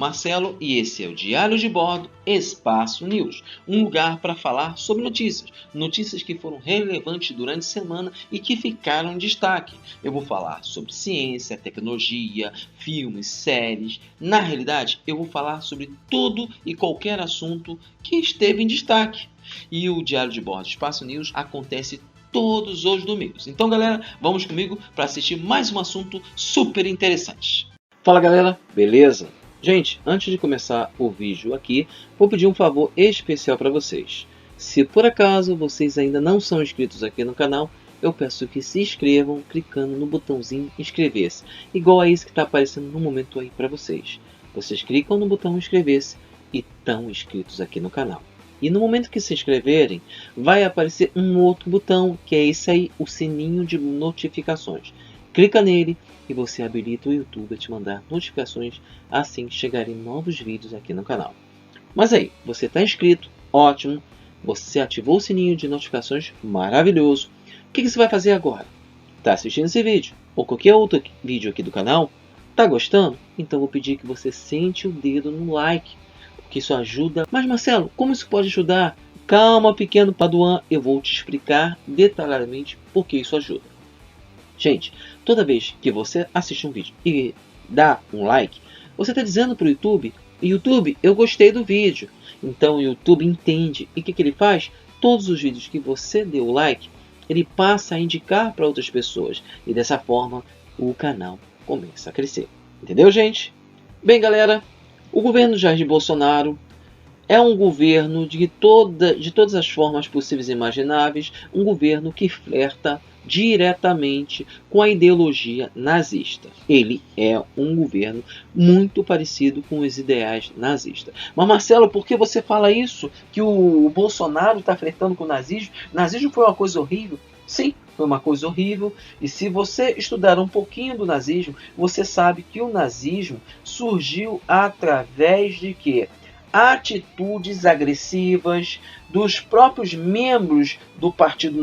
Marcelo e esse é o Diário de Bordo Espaço News, um lugar para falar sobre notícias que foram relevantes durante a semana e que ficaram em destaque. Eu vou falar sobre ciência, tecnologia, filmes, séries. Na realidade, eu vou falar sobre tudo e qualquer assunto que esteve em destaque. E o Diário de Bordo Espaço News acontece todos os domingos. Então, galera, vamos comigo para assistir mais um assunto super interessante. Fala, galera, beleza? Gente, antes de começar o vídeo aqui, vou pedir um favor especial para vocês. Se por acaso vocês ainda não são inscritos aqui no canal, eu peço que se inscrevam clicando no botãozinho inscrever-se, igual a esse que está aparecendo no momento aí para vocês. Vocês clicam no botão inscrever-se e estão inscritos aqui no canal. E no momento que se inscreverem, vai aparecer um outro botão, que é esse aí, o sininho de notificações. Clica nele e você habilita o YouTube a te mandar notificações assim que chegarem novos vídeos aqui no canal. Mas aí, você está inscrito? Ótimo! Você ativou o sininho de notificações? Maravilhoso! O que você vai fazer agora? Está assistindo esse vídeo? Ou qualquer outro vídeo aqui do canal? Está gostando? Então vou pedir que você sente o dedo no like, porque isso ajuda. Mas Marcelo, como isso pode ajudar? Calma, pequeno Paduan, eu vou te explicar detalhadamente por que isso ajuda. Gente, toda vez que você assiste um vídeo e dá um like, você está dizendo para o YouTube: YouTube, eu gostei do vídeo. Então o YouTube entende. E o que ele faz? Todos os vídeos que você deu like, ele passa a indicar para outras pessoas. E dessa forma, o canal começa a crescer. Entendeu, gente? Bem, galera, o governo Jair Bolsonaro é um governo de todas as formas possíveis e imagináveis, um governo que flerta diretamente com a ideologia nazista. Ele é um governo muito parecido com os ideais nazistas. Mas Marcelo, por que você fala isso? Que o Bolsonaro está flertando com o nazismo? O nazismo foi uma coisa horrível? Sim, foi uma coisa horrível. E se você estudar um pouquinho do nazismo, você sabe que o nazismo surgiu através de quê? Atitudes agressivas dos próprios membros do partido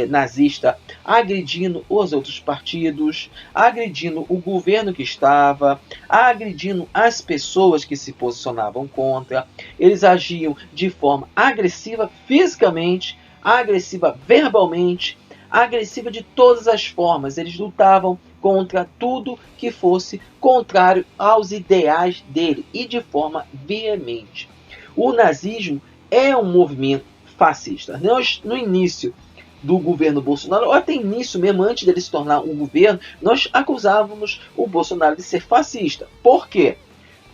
nazista, agredindo os outros partidos, agredindo o governo que estava, agredindo as pessoas que se posicionavam contra. Eles agiam de forma agressiva fisicamente, agressiva verbalmente, agressiva de todas as formas. Eles lutavam contra tudo que fosse contrário aos ideais dele e de forma veemente. O nazismo é um movimento fascista. Nós, no início do governo Bolsonaro, ou até início mesmo, antes dele se tornar um governo, nós acusávamos o Bolsonaro de ser fascista. Por quê?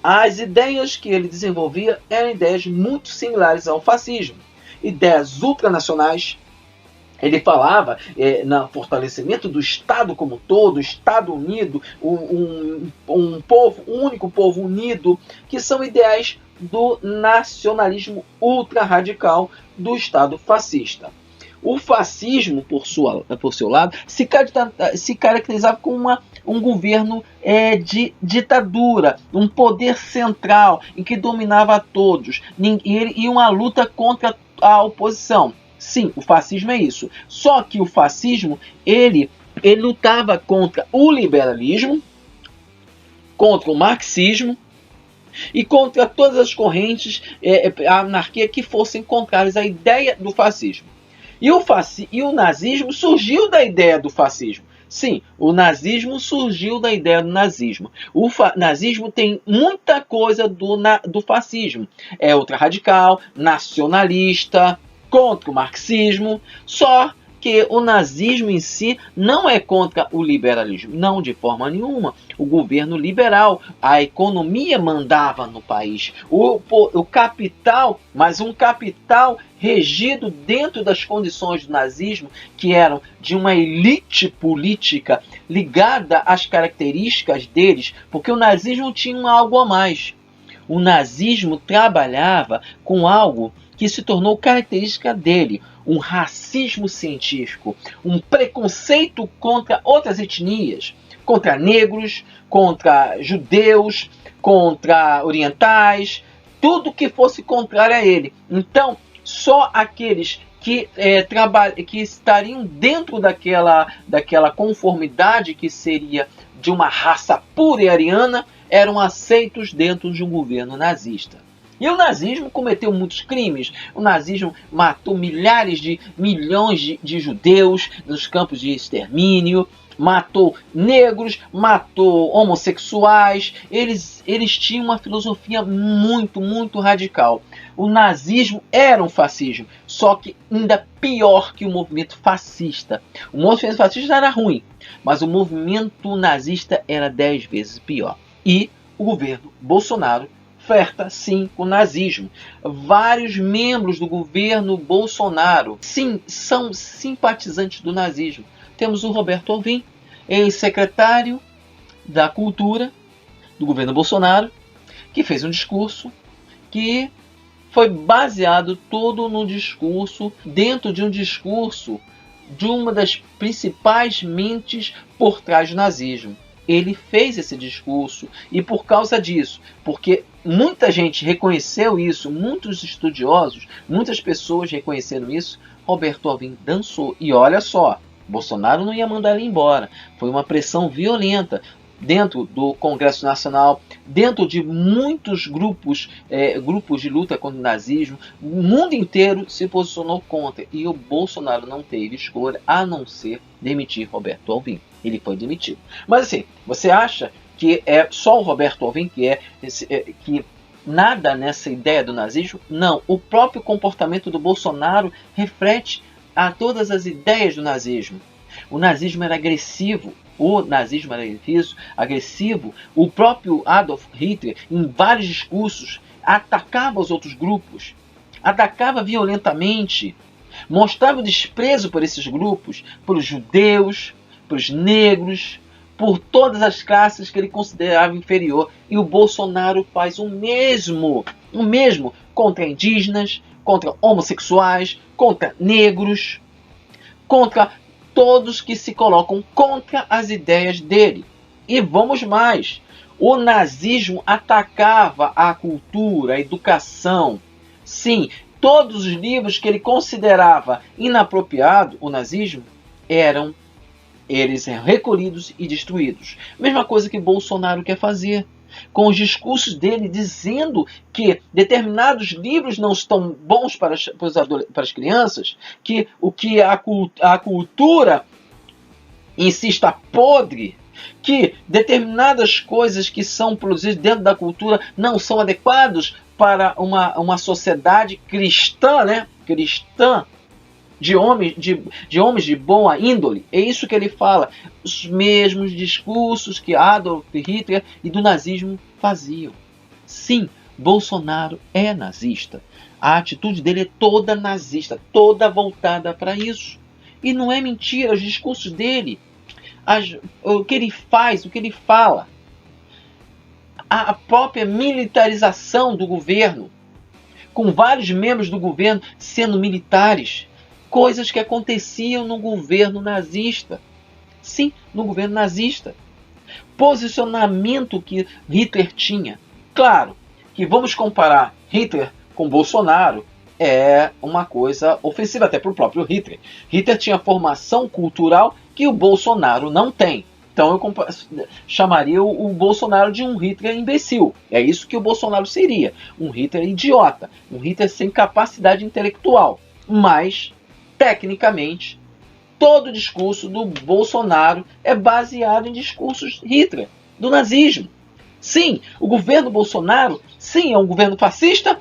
As ideias que ele desenvolvia eram ideias muito similares ao fascismo. Ideias ultranacionais. Ele falava no fortalecimento do Estado como um todo, Estado unido, um povo, um único povo unido, que são ideais do nacionalismo ultra-radical do Estado fascista. O fascismo, por seu lado, se caracterizava como um governo de ditadura, um poder central em que dominava a todos, e uma luta contra a oposição. Sim, o fascismo é isso. Só que o fascismo, ele lutava contra o liberalismo, contra o marxismo e contra todas as correntes, a anarquia que fossem contrárias à ideia do fascismo. E o nazismo surgiu da ideia do fascismo. Sim, o nazismo surgiu da ideia do nazismo. O nazismo tem muita coisa do fascismo. É ultra-radical, nacionalista, contra o marxismo, só que o nazismo em si não é contra o liberalismo, não de forma nenhuma. O governo liberal, a economia mandava no país, o capital, mas um capital regido dentro das condições do nazismo, que eram de uma elite política ligada às características deles, porque o nazismo tinha algo a mais. O nazismo trabalhava com algo que se tornou característica dele, um racismo científico, um preconceito contra outras etnias, contra negros, contra judeus, contra orientais, tudo que fosse contrário a ele. Então, só aqueles que estariam dentro daquela conformidade que seria de uma raça pura e ariana, eram aceitos dentro de um governo nazista. E o nazismo cometeu muitos crimes. O nazismo matou milhões de judeus nos campos de extermínio, matou negros, matou homossexuais. Eles tinham uma filosofia muito radical. O nazismo era um fascismo, só que ainda pior que o movimento fascista. O movimento fascista era ruim, mas o movimento nazista era 10 vezes pior. E o governo Bolsonaro flerta sim com o nazismo. Vários membros do governo Bolsonaro, sim, são simpatizantes do nazismo. Temos o Roberto Alvim, ex-secretário da Cultura do governo Bolsonaro, que fez um discurso que foi baseado todo no discurso, dentro de um discurso de uma das principais mentes por trás do nazismo. Ele fez esse discurso e por causa disso, porque muita gente reconheceu isso, muitos estudiosos, muitas pessoas reconheceram isso, Roberto Alvim dançou. E olha só, Bolsonaro não ia mandar ele embora. Foi uma pressão violenta dentro do Congresso Nacional, dentro de muitos grupos de luta contra o nazismo. O mundo inteiro se posicionou contra. E o Bolsonaro não teve escolha a não ser demitir Roberto Alvim. Ele foi demitido. Mas assim, você acha que é só o Roberto Alvim que nada nessa ideia do nazismo? Não. O próprio comportamento do Bolsonaro reflete a todas as ideias do nazismo. O nazismo era agressivo. Agressivo. O próprio Adolf Hitler, em vários discursos, atacava os outros grupos. Atacava violentamente. Mostrava desprezo por esses grupos, pelos judeus, pelos negros, por todas as classes que ele considerava inferior. E o Bolsonaro faz o mesmo contra indígenas, contra homossexuais, contra negros, contra todos que se colocam contra as ideias dele. E vamos mais. O nazismo atacava a cultura, a educação. Sim, todos os livros que ele considerava inapropriados, o nazismo, eles recolhidos e destruídos. Mesma coisa que Bolsonaro quer fazer, com os discursos dele dizendo que determinados livros não estão bons para as crianças, que a cultura em si está podre, que determinadas coisas que são produzidas dentro da cultura não são adequadas para uma sociedade cristã, cristã, de homens de boa índole. É isso que ele fala. Os mesmos discursos que Adolf Hitler e do nazismo faziam. Sim, Bolsonaro é nazista. A atitude dele é toda nazista, toda voltada para isso. E não é mentira, os discursos dele, o que ele faz, o que ele fala. A própria militarização do governo, com vários membros do governo sendo militares. Coisas que aconteciam no governo nazista. Sim, no governo nazista. Posicionamento que Hitler tinha. Claro que vamos comparar Hitler com Bolsonaro é uma coisa ofensiva até para o próprio Hitler. Hitler tinha formação cultural que o Bolsonaro não tem. Então eu chamaria o Bolsonaro de um Hitler imbecil. É isso que o Bolsonaro seria. Um Hitler idiota. Um Hitler sem capacidade intelectual. Mas tecnicamente, todo o discurso do Bolsonaro é baseado em discursos Hitler, do nazismo. Sim, o governo Bolsonaro, sim, é um governo fascista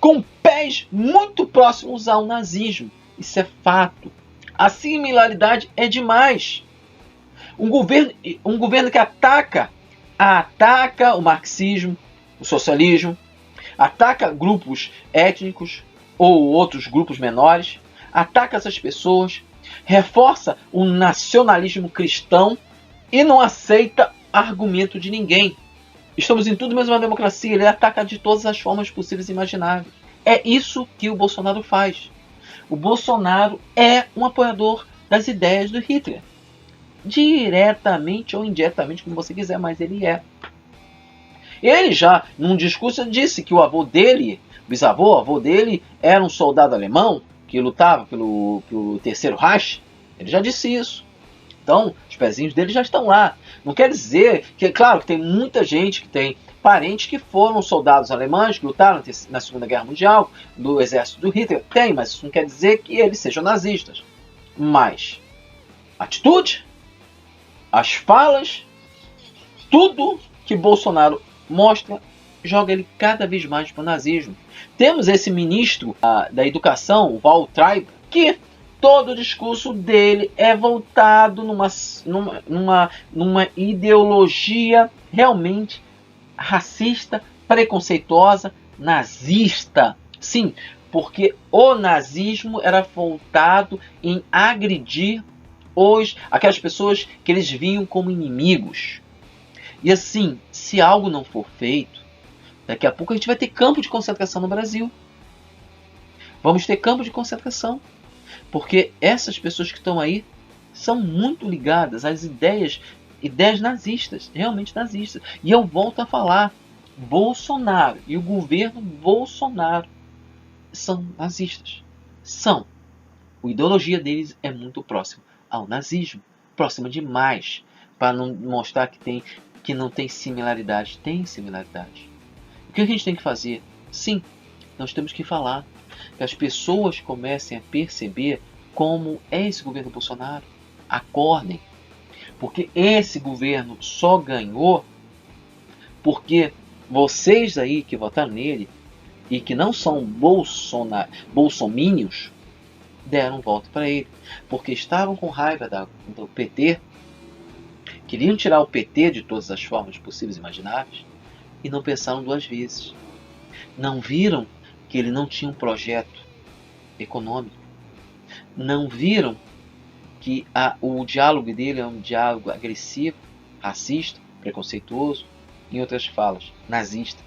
com pés muito próximos ao nazismo. Isso é fato. A similaridade é demais. Um governo que ataca o marxismo, o socialismo, ataca grupos étnicos ou outros grupos menores, ataca essas pessoas, reforça o nacionalismo cristão e não aceita argumento de ninguém. Estamos em tudo mesmo uma democracia, ele ataca de todas as formas possíveis e imagináveis. É isso que o Bolsonaro faz. O Bolsonaro é um apoiador das ideias do Hitler. Diretamente ou indiretamente, como você quiser, mas ele é. Ele já, num discurso, disse que o avô dele, o avô dele, era um soldado alemão, que lutava pelo Terceiro Reich, ele já disse isso. Então, os pezinhos dele já estão lá. Não quer dizer que, claro, que tem muita gente que tem parentes que foram soldados alemães, que lutaram na Segunda Guerra Mundial, do exército do Hitler. Tem, mas isso não quer dizer que eles sejam nazistas. Mas a atitude, as falas, tudo que Bolsonaro mostra, joga ele cada vez mais para o nazismo. Temos esse ministro da Educação, o Waltraib, que todo o discurso dele é voltado numa ideologia realmente racista, preconceituosa, nazista. Sim, porque o nazismo era voltado em agredir aquelas pessoas que eles viam como inimigos. E assim, se algo não for feito, daqui a pouco a gente vai ter campo de concentração no Brasil. Vamos ter campo de concentração. Porque essas pessoas que estão aí são muito ligadas às ideias nazistas, realmente nazistas. E eu volto a falar, Bolsonaro e o governo Bolsonaro são nazistas. São. A ideologia deles é muito próxima ao nazismo. Próxima demais. Para não mostrar que não tem similaridade. Tem similaridade. O que a gente tem que fazer? Sim, nós temos que falar. Que as pessoas comecem a perceber como é esse governo Bolsonaro. Acordem. Porque esse governo só ganhou porque vocês aí que votaram nele e que não são bolsomínios deram um voto para ele. Porque estavam com raiva do PT, queriam tirar o PT de todas as formas possíveis e imagináveis e não pensaram duas vezes. Não viram que ele não tinha um projeto econômico. Não viram que o diálogo dele é um diálogo agressivo, racista, preconceituoso, em outras falas, nazista.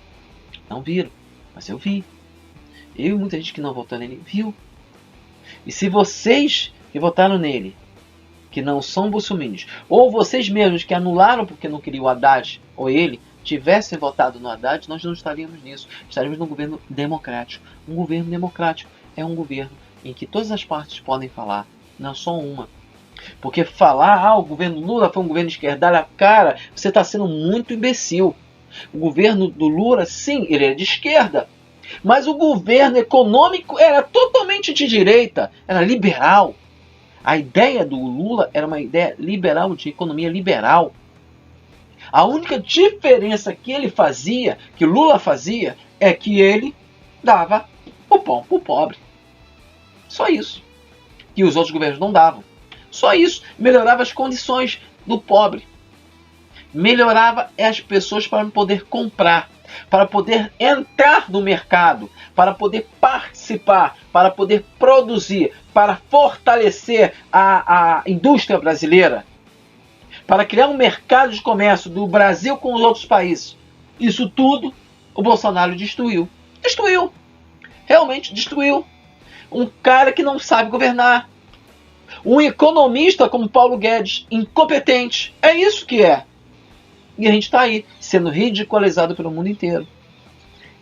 Não viram, mas eu vi. Eu e muita gente que não votou nele viu. E se vocês que votaram nele, que não são bolsominions, ou vocês mesmos que anularam porque não queriam o Haddad ou ele, tivessem votado no Haddad, nós não estaríamos nisso. Estaríamos num governo democrático. Um governo democrático é um governo em que todas as partes podem falar, não só uma. Porque falar, o governo Lula foi um governo esquerdalha, cara, você está sendo muito imbecil. O governo do Lula, sim, ele é de esquerda. Mas o governo econômico era totalmente de direita, era liberal. A ideia do Lula era uma ideia liberal, de economia liberal. A única diferença que Lula fazia, é que ele dava o pão pro pobre. Só isso. Que os outros governos não davam. Só isso. Melhorava as condições do pobre. Melhorava as pessoas para poder comprar, para poder entrar no mercado, para poder participar, para poder produzir, para fortalecer a indústria brasileira, para criar um mercado de comércio do Brasil com os outros países. Isso tudo o Bolsonaro destruiu. Destruiu. Realmente destruiu. Um cara que não sabe governar. Um economista como Paulo Guedes, incompetente. É isso que é. E a gente está aí, sendo ridicularizado pelo mundo inteiro.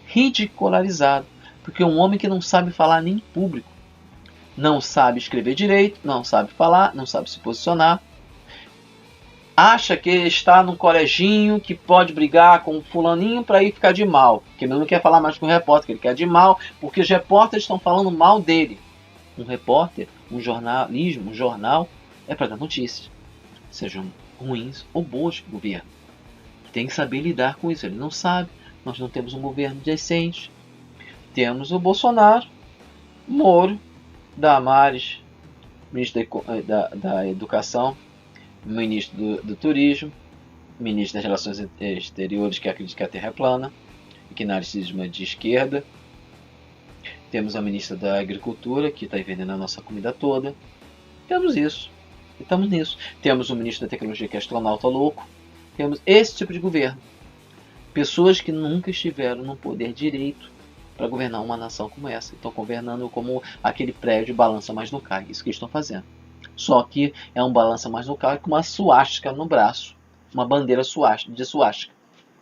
Ridicularizado. Porque um homem que não sabe falar nem em público. Não sabe escrever direito, não sabe falar, não sabe se posicionar. Acha que está num coleginho que pode brigar com um fulaninho para ir ficar de mal. Que ele não quer falar mais com o repórter, que ele quer de mal, porque os repórteres estão falando mal dele. Um repórter, um jornal, é para dar notícias. Sejam ruins ou boas do governo. Tem que saber lidar com isso. Ele não sabe. Nós não temos um governo decente. Temos o Bolsonaro, Moro, Damares, ministro da Educação, ministro do Turismo, ministro das Relações Exteriores, que acredita que a Terra é plana, e que narcisismo é de esquerda. Temos a ministra da Agricultura, que está vendendo a nossa comida toda. Temos isso. E estamos nisso. Temos o ministro da Tecnologia, que é astronauta louco. Temos esse tipo de governo. Pessoas que nunca estiveram no poder direito para governar uma nação como essa. Estão governando como aquele prédio balança mais no cai. Isso que eles estão fazendo. Só que é um balança mais no cai com uma suástica no braço. Uma bandeira de suástica.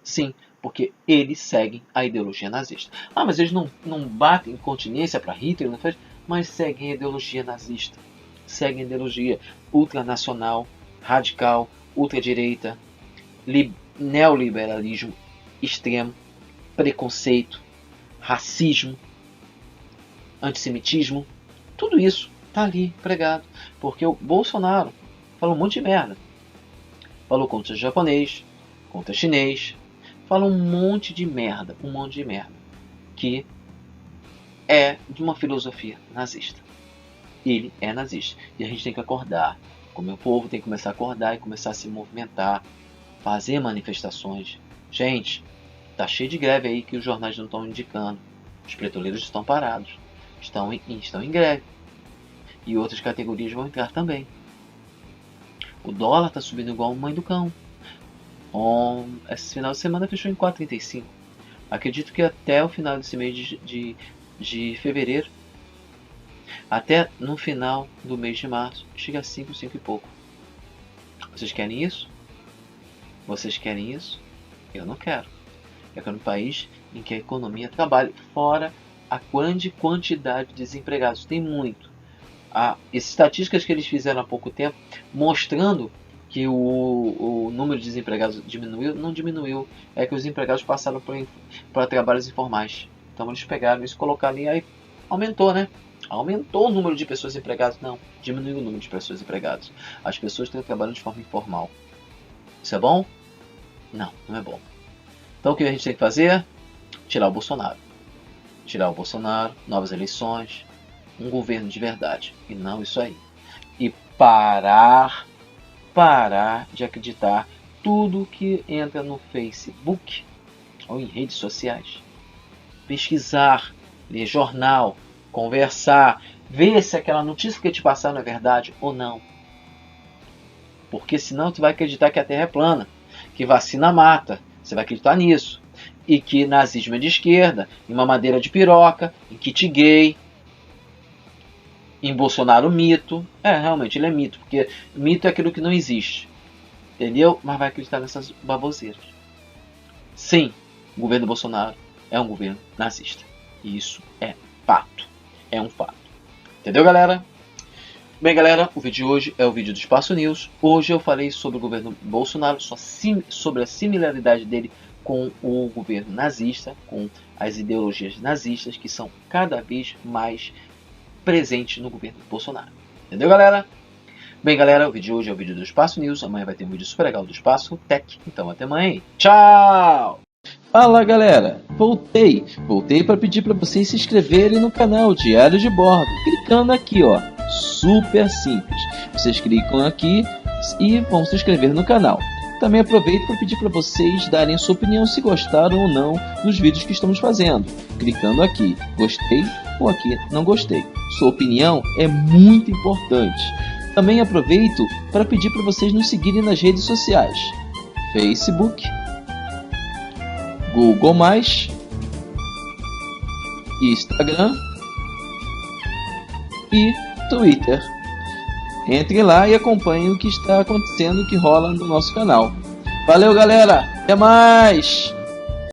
Sim, porque eles seguem a ideologia nazista. Ah, mas eles não batem continência para Hitler? Não faz... mas seguem a ideologia nazista, seguem a ideologia ultranacional, radical, ultradireita, neoliberalismo extremo, preconceito, racismo, antissemitismo, tudo isso está ali pregado, porque o Bolsonaro falou um monte de merda. Falou contra o japonês, contra o chinês, falou um monte de merda, que é de uma filosofia nazista. Ele é nazista. E a gente tem que acordar. Como o povo tem que começar a acordar e começar a se movimentar, fazer manifestações. Gente, tá cheio de greve aí que os jornais não estão indicando. Os petroleiros estão parados, estão em greve. E outras categorias vão entrar também. O dólar está subindo igual a mãe do cão. Esse final de semana fechou em 4,35. Acredito que até o final desse mês de fevereiro, até no final do mês de março, chega a 5 e pouco. Vocês querem isso? Vocês querem isso? Eu não quero. Eu quero um país em que a economia trabalhe, fora a grande quantidade de desempregados. Tem muito. As estatísticas que eles fizeram há pouco tempo, mostrando que o número de desempregados diminuiu, não diminuiu. É que os empregados passaram para trabalhos informais. Então eles pegaram isso, colocaram ali, aí aumentou, né? Aumentou o número de pessoas empregadas. Não, diminuiu o número de pessoas empregadas. As pessoas estão trabalhando de forma informal. Isso é bom? Não, não é bom. Então o que a gente tem que fazer? Tirar o Bolsonaro. Tirar o Bolsonaro, novas eleições, um governo de verdade. E não isso aí. E parar de acreditar tudo que entra no Facebook ou em redes sociais. Pesquisar, ler jornal, conversar, ver se aquela notícia que te passaram é verdade ou não. Porque senão tu vai acreditar que a Terra é plana, que vacina mata, você vai acreditar nisso. E que nazismo é de esquerda, em mamadeira de piroca, em kit gay, em Bolsonaro mito. Realmente ele é mito, porque mito é aquilo que não existe. Entendeu? Mas vai acreditar nessas baboseiras. Sim, o governo Bolsonaro é um governo nazista. E isso é fato. É um fato. Entendeu, galera? Bem, galera, o vídeo de hoje é o vídeo do Espaço News. Hoje eu falei sobre o governo Bolsonaro, sobre a similaridade dele com o governo nazista, com as ideologias nazistas que são cada vez mais presentes no governo Bolsonaro. Entendeu, galera? Bem, galera, o vídeo de hoje é o vídeo do Espaço News. Amanhã vai ter um vídeo super legal do Espaço Tech. Então, até amanhã. Tchau! Fala, galera! Voltei para pedir para vocês se inscreverem no canal Diário de Bordo, clicando aqui, ó. Super simples. Vocês clicam aqui e vão se inscrever no canal. Também aproveito para pedir para vocês darem sua opinião se gostaram ou não dos vídeos que estamos fazendo, clicando aqui, gostei ou aqui, não gostei. Sua opinião é muito importante. Também aproveito para pedir para vocês nos seguirem nas redes sociais: Facebook, Google+, Instagram e Twitter. Entre lá e acompanhe o que está acontecendo, o que rola no nosso canal. Valeu, galera! Até mais!